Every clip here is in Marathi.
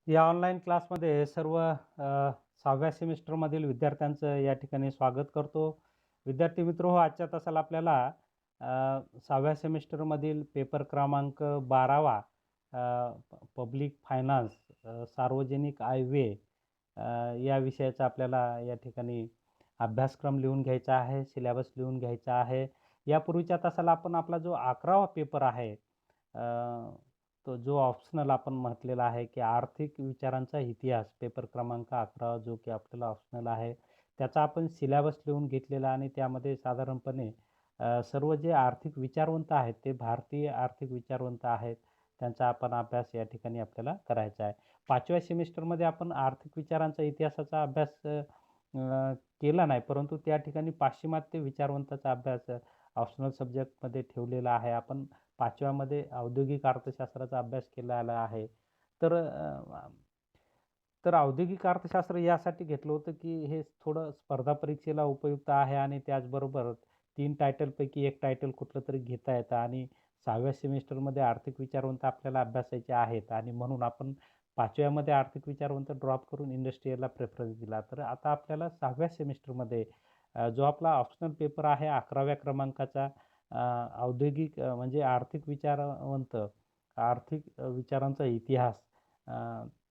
या ऑनलाईन क्लासमध्ये सर्व 6व्या सेमिस्टरमधील विद्यार्थ्यांचं या ठिकाणी स्वागत करतो. विद्यार्थी मित्रहो, आजच्या तासाला आपल्याला 6व्या सेमिस्टरमधील पेपर क्रमांक 12वा पब्लिक फायनान्स सार्वजनिक आयव्यय या विषयाचा आपल्याला या ठिकाणी अभ्यासक्रम लिहून घ्यायचा आहे, सिलेबस लिहून घ्यायचा आहे. यापूर्वीच्या तासाला आपण आपला जो 11वा पेपर आहे तो जो ऑप्शनल आपण म्हटलेला आहे की आर्थिक विचारांचा इतिहास पेपर क्रमांक 11 जो की आपल्याला ऑप्शनल आहे, त्याचा आपण सिलेबस लिहून घेतलेला आणि त्यामध्ये साधारणपणे सर्व जे आर्थिक विचारवंत आहेत ते भारतीय आर्थिक विचारवंत आहेत, त्यांचा आपण अभ्यास या ठिकाणी आपल्याला करायचा आहे. 5व्या सेमिस्टरमध्ये आपण आर्थिक विचारांचा इतिहासाचा अभ्यास केला नाही, परंतु त्या ठिकाणी पाश्चिमात्य विचारवंताचा अभ्यास ऑप्शनल सब्जेक्टमध्ये ठेवलेला आहे. आपण 5व्यामध्ये औद्योगिक अर्थशास्त्राचा अभ्यास केलेला आहे. तर औद्योगिक अर्थशास्त्र यासाठी घेतलं होतं की हे थोडं स्पर्धा परीक्षेला उपयुक्त आहे आणि त्याचबरोबर 3 टायटलपैकी एक टायटल कुठलं तरी घेता येतं आणि 6व्या सेमिस्टरमध्ये आर्थिक विचारवंत आपल्याला अभ्यासायचे आहेत आणि म्हणून आपण 5व्यामध्ये आर्थिक विचारवंत ड्रॉप करून इंडस्ट्रियलला प्रेफरन्स दिला. तर आता आपल्याला 6व्या सेमिस्टरमध्ये जो आपला ऑप्शनल पेपर आहे 11व्या क्रमांकाचा औद्योगिक म्हणजे आर्थिक विचारवंत, आर्थिक विचारांचा इतिहास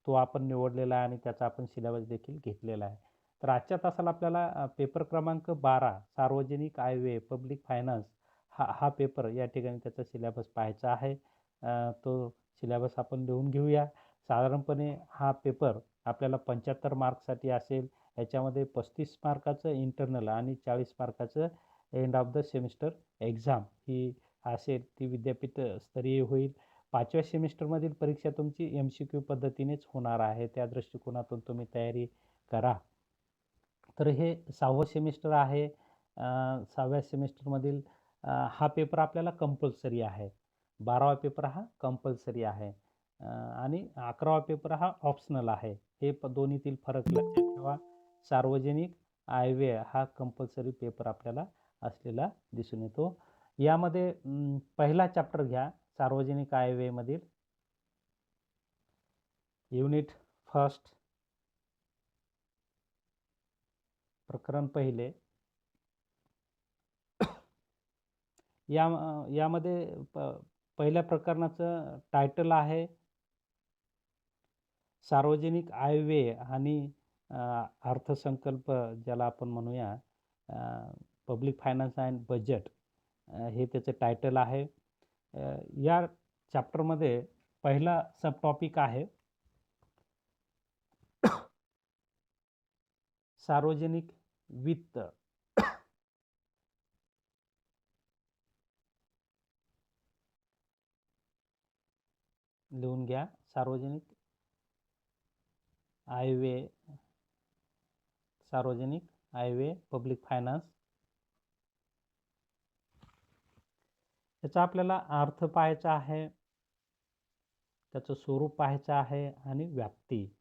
तो आपण निवडलेला आहे आणि त्याचा आपण सिलेबस देखील घेतलेला आहे. तर आजच्या तासाला आपल्याला पेपर क्रमांक 12 सार्वजनिक आयव्यय पब्लिक फायनान्स हा पेपर या ठिकाणी त्याचा सिलेबस पाहायचा आहे. तो सिलेबस आपण लिहून घेऊया. साधारणपणे हा पेपर आपल्याला 75 मार्क्ससाठी असेल. याच्यामध्ये 35 मार्काचं इंटरनल आणि 40 मार्काचं end of the semester exam ही असेल, ती विद्यापीठ स्तरीय होईल. 5व्या सेमिस्टरमधील परीक्षा तुमची MCQ पद्धतीनेच होणार आहे. त्या दृष्टिकोनातून तुम्ही तयारी करा. तर हे 6वं सेमिस्टर आहे. 6व्या सेमिस्टरमधील हा पेपर आपल्याला कंपल्सरी आहे. 12वा पेपर हा कंपल्सरी आहे आणि 11वा पेपर हा ऑप्शनल आहे. हे दोन्हीतील फरक लक्षात ठेवा. सार्वजनिक आयव्यय हा कंपल्सरी पेपर आपल्याला असलेला दिसून येतो. यामध्ये पहिला चॅप्टर घ्या सार्वजनिक आयव्ययमधील युनिट फर्स्ट प्रकरण पहिले. यामध्ये पहिल्या प्रकरणाचं टायटल आहे सार्वजनिक आयव्यय आणि अर्थसंकल्प, ज्याला आपण म्हणूया पब्लिक फायनान्स अँड बजेट, हे त्याचं टायटल आहे. या चॅप्टरमध्ये पहिला सब टॉपिक आहे सार्वजनिक वित्त. लिहून घ्या सार्वजनिक आयव्यय, सार्वजनिक आयव्यय पब्लिक फायनान्स. याचा आपल्याला अर्थ पाहायचा आहे, त्याचं स्वरूप पाहायचं आहे आणि व्याप्ती,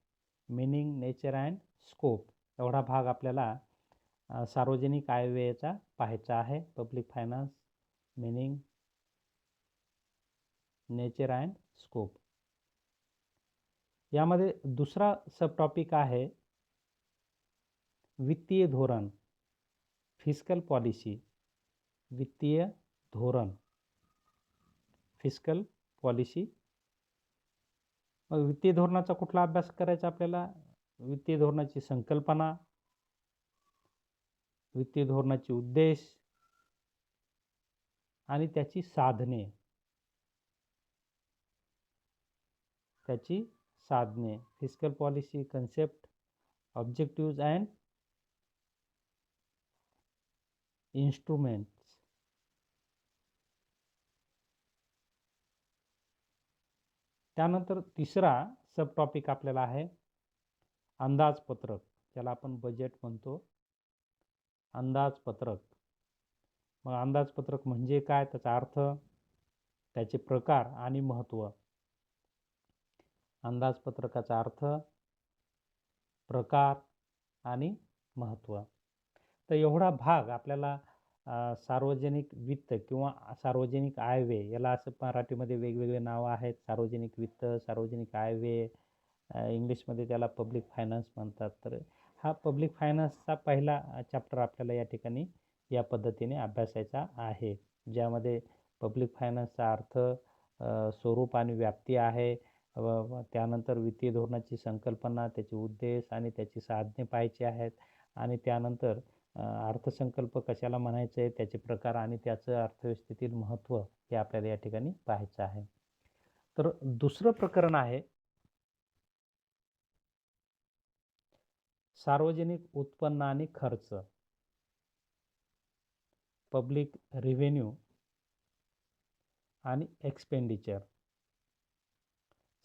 मीनिंग, नेचर अँड स्कोप, एवढा भाग आपल्याला सार्वजनिक आयव्ययाचा पाहायचा आहे. Public finance, meaning, nature and scope. यामध्ये दुसरा सब टॉपिक आहे वित्तीय धोरण, फिस्कल पॉलिसी. वित्तीय धोरण, फिस्कल पॉलिसी. मग वित्तीय धोरणाचा कुठला अभ्यास करायचा आपल्याला? वित्तीय धोरणाची संकल्पना, वित्तीय धोरणाचे उद्देश आणि त्याची साधने. Fiscal policy concept, objectives and instruments. त्यानंतर तिसरा सब टॉपिक आपल्याला आहे अंदाजपत्रक, ज्याला आपण बजेट म्हणतो. अंदाजपत्रक. मग अंदाजपत्रक म्हणजे काय, त्याचा अर्थ, त्याचे प्रकार आणि महत्त्व. अंदाजपत्रकाचा अर्थ, प्रकार आणि महत्त्व. तर एवढा भाग आपल्याला सार्वजनिक वित्त किंवा सार्वजनिक आयव्यय, याला असं मराठीमध्ये वेगवेगळे नावं आहेत. सार्वजनिक वित्त, सार्वजनिक आयव्यय, इंग्लिशमध्ये त्याला पब्लिक फायनान्स म्हणतात. तर हा पब्लिक फायनान्सचा पहिला चॅप्टर आपल्याला या ठिकाणी या पद्धतीने अभ्यासायचा आहे, ज्यामध्ये पब्लिक फायनान्सचा अर्थ, स्वरूप आणि व्याप्ती आहे. त्यानंतर वित्तीय धोरणाची संकल्पना, त्याचे उद्देश आणि त्याची साधने पाहायची आहेत. आणि त्यानंतर अर्थसंकल्प कशाला म्हणायचं आहे, त्याचे प्रकार आणि त्याचं अर्थव्यवस्थेतील महत्त्व हे आपल्याला या ठिकाणी पाहायचं आहे. तर दुसरं प्रकरण आहे सार्वजनिक उत्पन्न आणि खर्च, पब्लिक रेव्हेन्यू आणि एक्सपेंडिचर.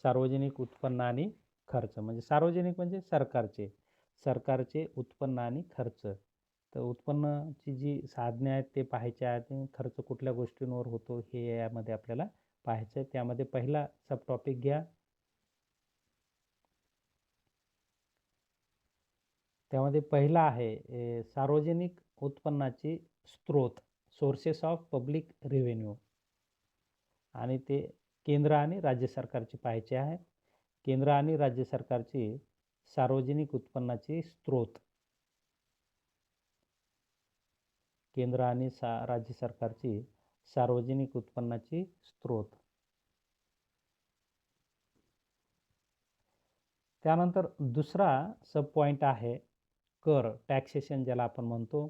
सार्वजनिक उत्पन्न आणि खर्च म्हणजे सार्वजनिक म्हणजे सरकारचे उत्पन्न आणि खर्च. तर उत्पन्नाची जी साधने आहेत ते पाहायचे आहेत, खर्च कुठल्या गोष्टींवर होतो हे यामध्ये आपल्याला पाहायचं आहे. त्यामध्ये पहिला सब टॉपिक घ्या. त्यामध्ये पहिला आहे सार्वजनिक उत्पन्नाचे स्रोत, सोर्सेस ऑफ पब्लिक रेव्हेन्यू. आणि ते केंद्र आणि राज्य सरकारचे पाहायचे आहे. केंद्र आणि राज्य सरकारचे सार्वजनिक उत्पन्नाचे स्रोत, केंद्र आणि राज्य सरकारची सार्वजनिक उत्पन्नाचे स्रोत. त्यानंतर दुसरा सब पॉइंट आहे कर, टॅक्सेशन ज्याला आपण म्हणतो.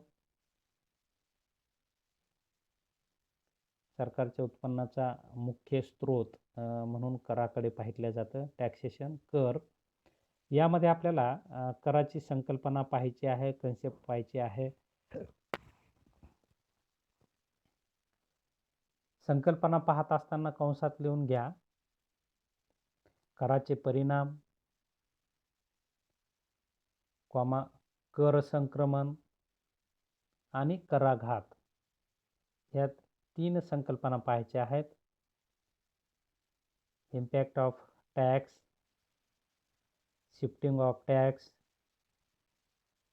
सरकारच्या उत्पन्नाचा मुख्य स्रोत म्हणून कराकडे पाहिलं जातं, टॅक्सेशन, कर. यामध्ये आपल्याला कराची संकल्पना पाहायची आहे, कन्सेप्ट पाहायची आहे. संकल्पना पाहत असताना कंसात लिहून घ्या. कराचे परिणाम, कर संक्रमण आणि कराघात, ह्या 3 संकल्पना पाहायच्या आहेत. Impact of tax, shifting of tax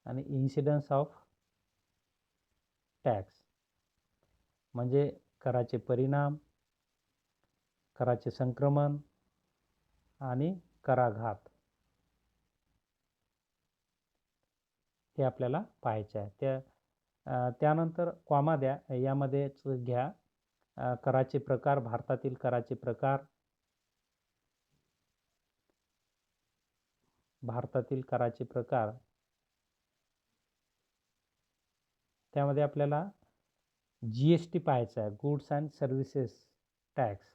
आणि इन्सिडन्स ऑफ टॅक्स. म्हणजे कराचे परिणाम, कराचे संक्रमण आणि कराघात हे आपल्याला पाहायचे आहे. त्यानंतर कॉमा द्या, यामध्येच घ्या कराचे प्रकार, भारतातील कराचे प्रकार, भारतातील कराचे प्रकार. त्यामध्ये आपल्याला GST पाहायचा आहे, goods and services tax.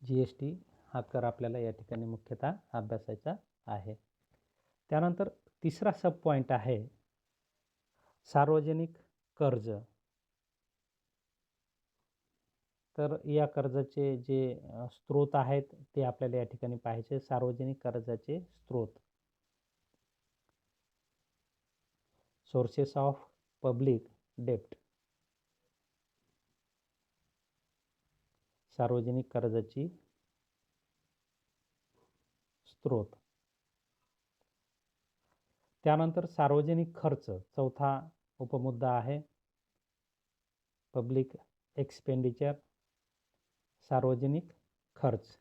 GST हा कर आपल्याला या ठिकाणी मुख्यतः अभ्यासायचा आहे. त्यानंतर तिसरा सब पॉइंट आहे सार्वजनिक कर्ज. तर या कर्जाचे जे स्रोत आहेत ते आपल्याला या ठिकाणी पाहायचे. सार्वजनिक कर्जाचे स्रोत, सोर्सेस ऑफ पब्लिक डेप्ट, सार्वजनिक कर्जाची स्रोत. त्यानंतर सार्वजनिक खर्च, चौथा उपमुद्दा आहे. पब्लिक एक्सपेंडिचर, सार्वजनिक खर्च.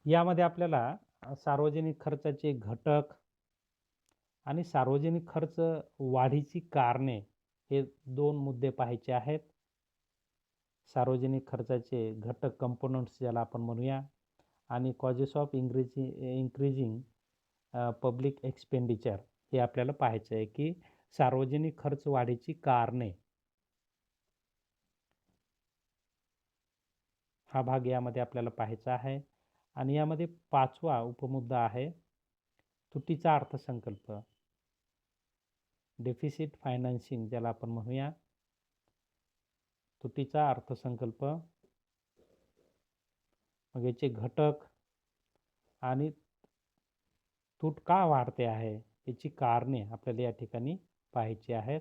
यामध्ये आपल्याला सार्वजनिक खर्चाचे घटक आणि सार्वजनिक खर्च वाढीची कारणे हे 2 मुद्दे पाहायचे आहेत. सार्वजनिक खर्चाचे घटक, कंपोनंट्स ज्याला आपण म्हणूया, आणि causes of increasing public expenditure हे आपल्याला पाहायचं आहे की सार्वजनिक खर्च वाढीची कारणे. हा भाग यामध्ये आपल्याला पाहायचा आहे. आणि यामध्ये 5वा उपमुद्दा आहे तुटीचा अर्थसंकल्प, डेफिसिट फायनान्सिंग ज्याला आपण म्हणूया. तुटीचा अर्थसंकल्प, मग याचे घटक आणि तूट का वाढते आहे याची कारणे आपल्याला या ठिकाणी पाहायची आहेत.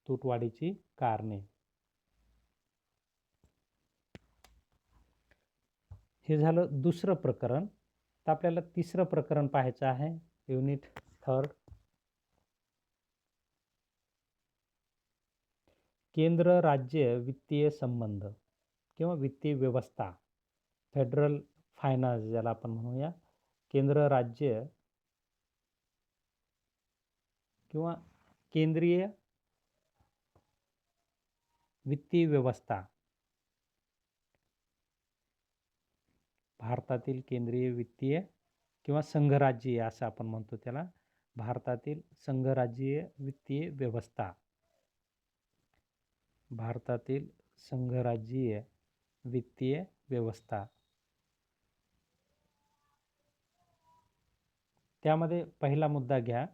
तूटवाढीची कारणे. हे झालं दुसरं प्रकरण. तर आपल्याला तिसरं प्रकरण पाहायचं आहे, युनिट 3. केंद्र राज्य वित्तीय संबंध. किंवा वित्तीय व्यवस्था, फेडरल फायनान्स ज्याला आपण म्हणूया, केंद्र राज्य किंवा केंद्रीय वित्तीय व्यवस्था, भारतातील केंद्रीय वित्तीय किंवा संघराज्यीय असं आपण म्हणतो त्याला, भारतातील संघराज्यीय वित्तीय व्यवस्था, भारतातील संघराज्यीय वित्तीय व्यवस्था. त्यामध्ये पहिला मुद्दा घ्या,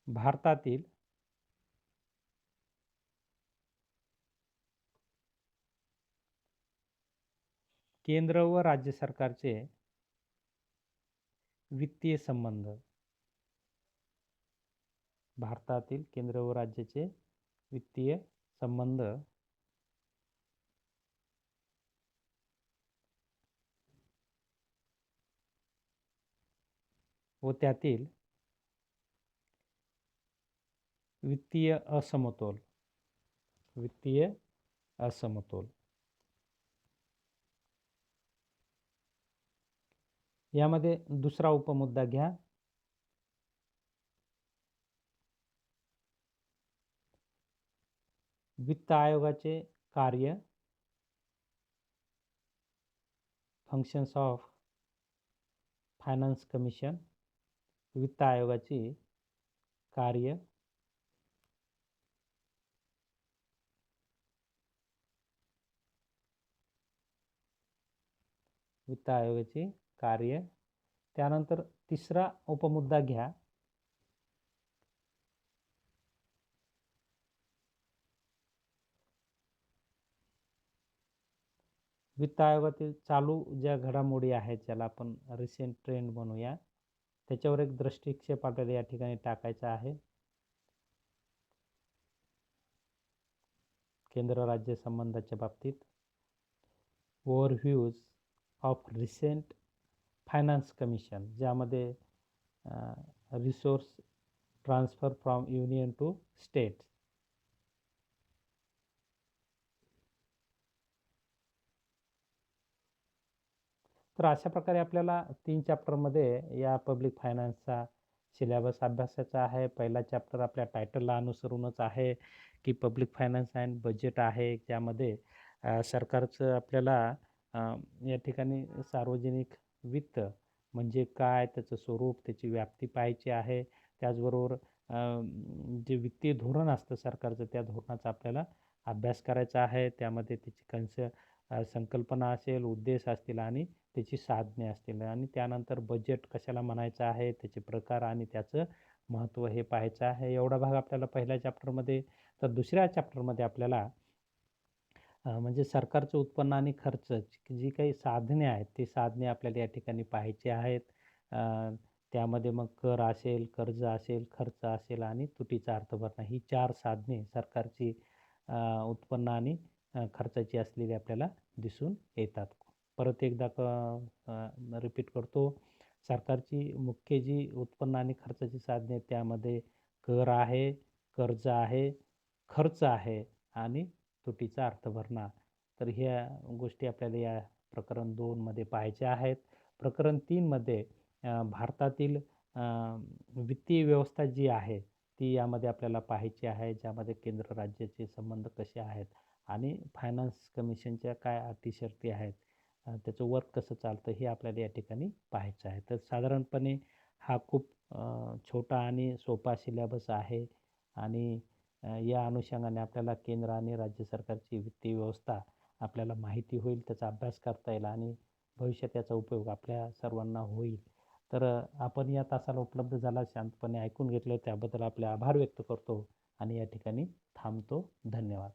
भारतातील केंद्र व राज्य सरकारचे वित्तीय संबंध, भारतातील केंद्र व राज्याचे वित्तीय संबंध व त्यातील वित्तीय असमतोल, वित्तीय असमतोल. यामध्ये दुसरा उपमुद्दा घ्या, वित्त आयोगाचे कार्य, फंक्शन्स ऑफ फायनान्स कमिशन, वित्त आयोगाची कार्य, वित्त आयोगाची कार्य. त्यानंतर तिसरा उपमुद्दा घ्या, वित्त आयोगातील चालू ज्या घडामोडी आहेत ज्याला आपण रिसेंट ट्रेंड म्हणूया, त्याच्यावर एक दृष्टिक्षेप आपल्याला या ठिकाणी टाकायचा आहे. केंद्र राज्य संबंधाच्या बाबतीत overviews of recent finance commission, ज्यामध्ये resource transfer from union to state. तर अशा प्रकारे आपल्याला 3 चॅप्टरमध्ये या पब्लिक फायनान्सचा सिलेबस अभ्यासाचा आहे. पहिला चॅप्टर आपल्या टायटलला अनुसरूनच आहे की पब्लिक फायनान्स अँड बजेट आहे, ज्यामध्ये सरकारचं आपल्याला या ठिकाणी सार्वजनिक वित्त म्हणजे काय, त्याचं स्वरूप, त्याची व्याप्ती पाहायची आहे. त्याचबरोबर जे वित्तीय धोरण असतं सरकारचं, त्या धोरणाचा आपल्याला अभ्यास करायचा आहे. त्यामध्ये त्याची संकल्पना असेल, उद्देश असतील आणि त्याची साधने असतील. आणि त्यानंतर बजेट कशाला म्हणायचं आहे, त्याचे प्रकार आणि त्याचं महत्त्व हे पाहायचं आहे. एवढा भाग आपल्याला पहिल्या चॅप्टरमध्ये. तर दुसऱ्या चॅप्टरमध्ये आपल्याला म्हणजे सरकारचं उत्पन्न आणि खर्च जी काही साधने आहेत, ती साधने आपल्याला या ठिकाणी पाहायची आहेत. त्यामध्ये मग कर असेल, कर्ज असेल, खर्च असेल आणि तुटीचा अर्थ भरणा, ही 4 साधने सरकारची उत्पन्न आणि खर्चाची असलेली आपल्याला दिसून येतात. परत एकदा रिपीट करतो, सरकारची मुख्य जी उत्पन्न आणि खर्चाची साधने, त्यामध्ये कर आहे, कर्ज आहे, खर्च आहे आणि तुटीचा अर्थ भरणा. तर ह्या गोष्टी आपल्याला या प्रकरण 2 मध्ये पाहायच्या आहेत. प्रकरण 3 मध्ये भारतातील वित्तीय व्यवस्था जी आहे ती यामध्ये आपल्याला पाहायची आहे, ज्यामध्ये केंद्र राज्याचे संबंध कसे आहेत आणि फायनान्स कमिशनच्या काय अटी शर्ती आहेत, त्याचं वर्क कसं चालतं हे आपल्याला या ठिकाणी पाहायचं आहे. तर साधारणपणे हा खूप छोटा आणि सोपा सिलेबस आहे आणि या अनुषंगाने आपल्याला केंद्र आणि राज्य सरकारची वित्तीय व्यवस्था आपल्याला माहिती होईल, त्याचा अभ्यास करता येईल आणि भविष्यात याचा उपयोग आपल्या सर्वांना होईल. तर आपण या तासाला उपलब्ध झाला, शांतपणे ऐकून घेतलं त्याबद्दल आपले आभार व्यक्त करतो आणि या ठिकाणी थांबतो. धन्यवाद.